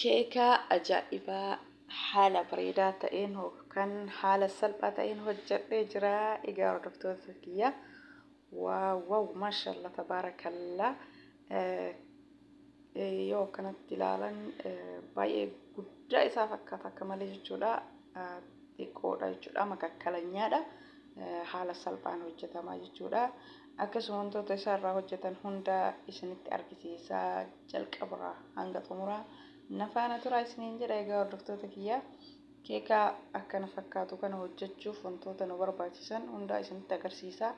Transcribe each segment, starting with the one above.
keeka ajaa'ibaa haala bareedaa ta'een kan haala salphaa ta'een hojjedhee jira. Egaa hordoftoota kiyya waaw maashaallah tabaarakallaa. Yoo akkanatti ilaalan baay'ee guddaa isaa fakkaata akka malee jechuudha. Xiqqoodha jechuudha, makakkalanyaadha. Haala salphaan hojjetamaa jechuudha. Akkasuma wantoota isaarraa hojjetan hunda isinitti argisiisaa jalqabarraa hanga xumuraa na faana turaa isiniin jedha. Egaa hordoftoota kiyya keeka akkana fakkaatu kana hojjechuuf wantoota nu barbaachisan hunda isinitti agarsiisaa.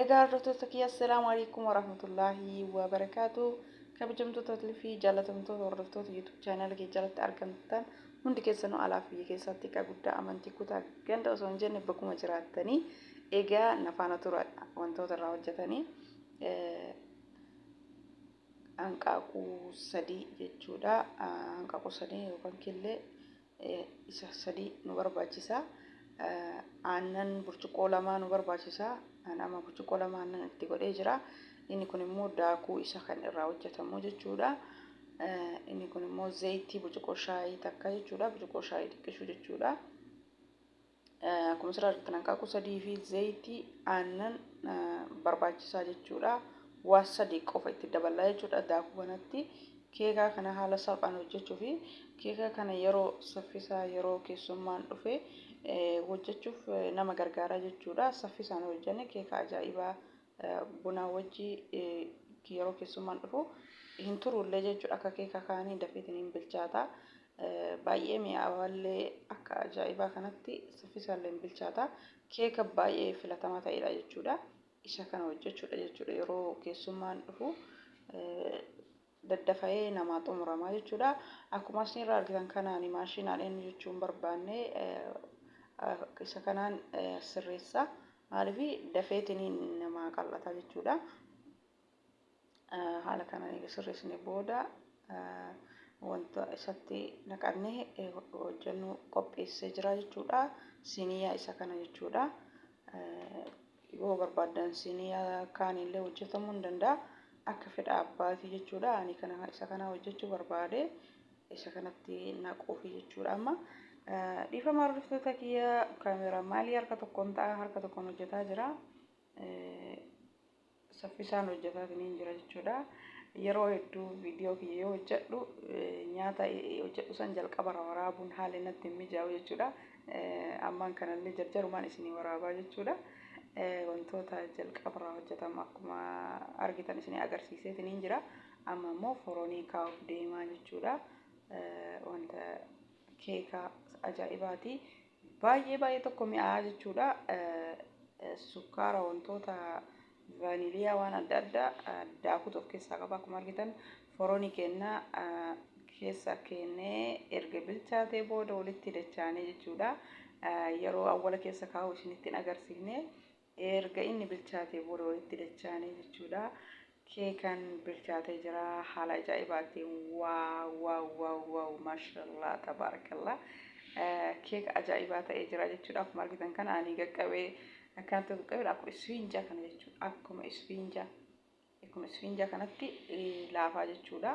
Egaa hordoftoota kiyya assalaamu alaikum warahmatullaahi wabarakaatu. Kabajamtoota fi jaalatamtoota hordoftoota YouTube channel kee jalatti argamtan hundi keessanuu alaa fi biyya keessatti egaa guddaa amantii kutaa ganda osoo hin jenne bakkuma jiraattanii egaa na faana tura wantoota irraa hojjetanii hanqaaquu sadii jechuudha. Hanqaaquu sadii yookaan killee isa sadii nu barbaachisa. Aannan burcuqqoo lama nu barbaachisa. Nama burcuqqoo lama aannan itti godhee jira. Inni kun immoo daakuu isa kan irraa hojjetamu jechuudha. Inni kun immoo zayitii burcuqqoo shaayii takka jechuudha. Burcuqqoo shaayii xiqqishu jechuudha. Akkuma asirraa argitan hanqaaquu sadii fi zayitii aannan barbaachisaa jechuudha. Waa sadii qofa itti daballaa jechuudha daakuu kanatti. Keekaa kana haala salphaan hojjechuu fi keekaa kana yeroo saffisaa yeroo keessummaan dhufe hojjechuuf nama gargaara jechuudha. Saffisaan hojjenne keeka ajaa'ibaa buna wajji yeroo keessummaan dhufu hin turullee jechuudha. Akka keeka kaanii dafeetiin hin bilchaata. Baay'ee mi'aawallee akka ajaa'ibaa kanatti saffisaallee hin bilchaata. Keeka baay'ee filatamaa ta'edha jechuudha. Isa kana hojjechuudha jechuudha. Yeroo keessummaan dhufu daddafa'ee namaa xumuramaa jechuudha. Akkuma isinirraa argitan kanaan maashinaan eenyu jechuun barbaanne isa kanaan sirreessa. Maaliif dafeetiin namaa qal'ata jechuudha. Haala kanaan eega sirreessine booda wanta isatti naqannee hojjennu qopheessee jira jechuudha. Siniyaa isa kana jechuudha. Yoo barbaadan siniyaa kaanillee hojjetamuu ni danda'a. Akka fedha abbaatii jechuudha. Ani kana isa kana hojjechuu barbaade isa kanatti naquufi jechuudha. Amma dhiifama hordoftoota kiyya kaameeraa maalii harka tokkoon ta'a harka tokkoon hojjetaa jira. Saffisaan hojjetaa jira jechuudha. Yeroo hedduu viidiyoo kiyya yoo hojjedhu nyaata hojjedhu san jalqaba waraabuun haala natti hin mijaa'u jechuudha. Ammaan kanallee jarjarumaan isinii waraabaa jechuudha. Wantoota jalqabarraa hojjetamu akkuma argitan isinii agarsiiseetiin jira. Amma immoo foroonii kaa'uuf deemaa jechuudha. Wanta keeka ajaa'ibaati. Baay'ee tokko mi'aa jechuudha. Sukkaara wantoota vaaniliyaa waan adda addaa daakutu of keessaa qaba. Akkuma argitan foroonii kennaa keessa kennee erga bilchaatee booda walitti dachaanee jechuudha. Yeroo awwala keessa kaa'u isinitti hin agarsiifne erga inni bilchaatee booda walitti dachaanee jechuudha. Keekan bilchaatee jira haala ajaa'ibaatiin waaw maashaallah tabaarakallaa. Keeka ajaa'ibaa ta'ee jira jechuudha. Akkuma argitan kana ani qaqqabee akkanatti qaqqabee akkuma isfiinjaa kana jechuudha. Akkuma isfiinjaa kanatti laafaa jechuudha.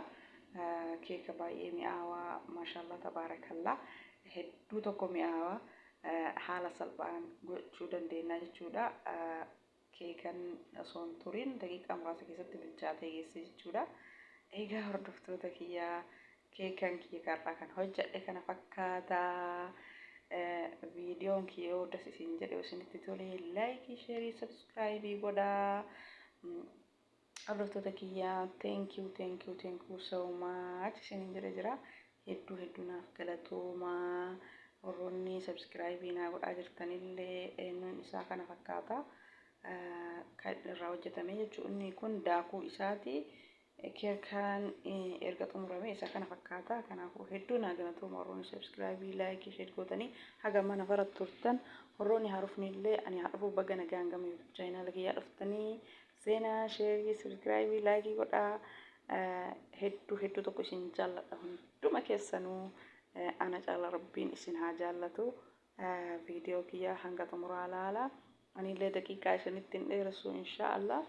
Keeka baay'ee mi'aawaa maashaallah tabaarakallaa. Hedduu tokko mi'aawaa haala salphaan gochuu dandeenya jechuudha. Keekan osoo hin turin daqiiqaa muraasa keessatti bilchaatee geesse jechuudha. Egaa hordoftoota kiyya keekan kiyya karraa kan hojjedhe kana fakkaata. Viidiyoon kiyya yoo das isin jedhe isinitti tole laayikii sheerii sabskiraayibii godhaa. Hordoftoota kiyya thank you so much isiniin jedhe jira. Hedduu naaf galatoomaa. Warroonni sabskiraayibii naa godhaa jirtanillee eenyuun isaa kana fakkaata. Kan irraa hojjetame jechuudha. Inni kun daakuu isaati. Keekaan erga xumurame isa kana fakkaata. Kanaafuu hedduu naa galatooma warroonni sabskiraayibii laayikii sheerii gootanii haga mana baratti turtan. Warroonni haarofnillee ani haadhuuf baga nagaan gama YouTube channel kiyyaa dhuftanii seenaa sheerii sabskiraayibii laayikii godhaa. Hedduu tokko isin jaalladha hunduma keessanuu. Ana caala rabbiin isin haa jaallatu. Viidiyoo kiyya hanga xumuraa ilaala. Anillee daqiiqaa isinitti hin dheeressu inshaallah.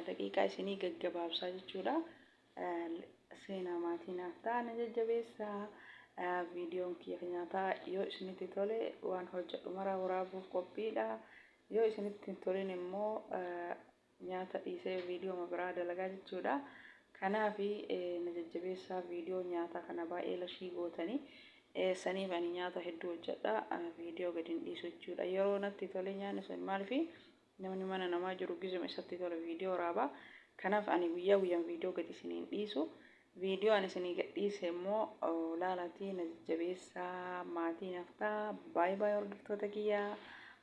Daqiiqaa isinii gaggabaabsaa jechuudha. seenaa maatii naaf ta'an jajjabeessaa. Viidiyoon kiyya nyaataa yoo isinitti tole waan hojjedhu mara waraabuuf qophiidha. Yoo isinitti hin tolin immoo nyaata dhiisee viidiyoo biraa dalagaa jechuudha. Kanaaf na jajjabeessaa viidiyoo nyaataa kana baay'ee lashii gootanii saniif ani nyaata hedduu hojjedha. Viidiyoo gadi hin dhiisu jechuudha. Yeroo natti tole nyaanni sun maaliif namni mana namaa jiru gizuma isatti tole viidiyoo waraabaa. Kanaaf ani guyyaa guyyaan viidiyoo gadi isiniin dhiisu. Viidiyoo ani isinii gadhiise immoo laalatii na jajjabeessaa maatii naaf ta'a. Baay'ee baay'ee hordoftoota kiyyaa.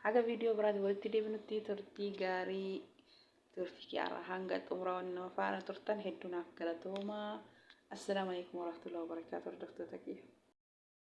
Haga viidiyoo biraatti walitti deebinutti turtii gaarii turtii kiyyaarraa hanga xumuraa waan faana turtan hedduu naaf galatoomaa. Assalaamu alaykum warahmatullahi wabarakaatuh hordoftoota kiyya.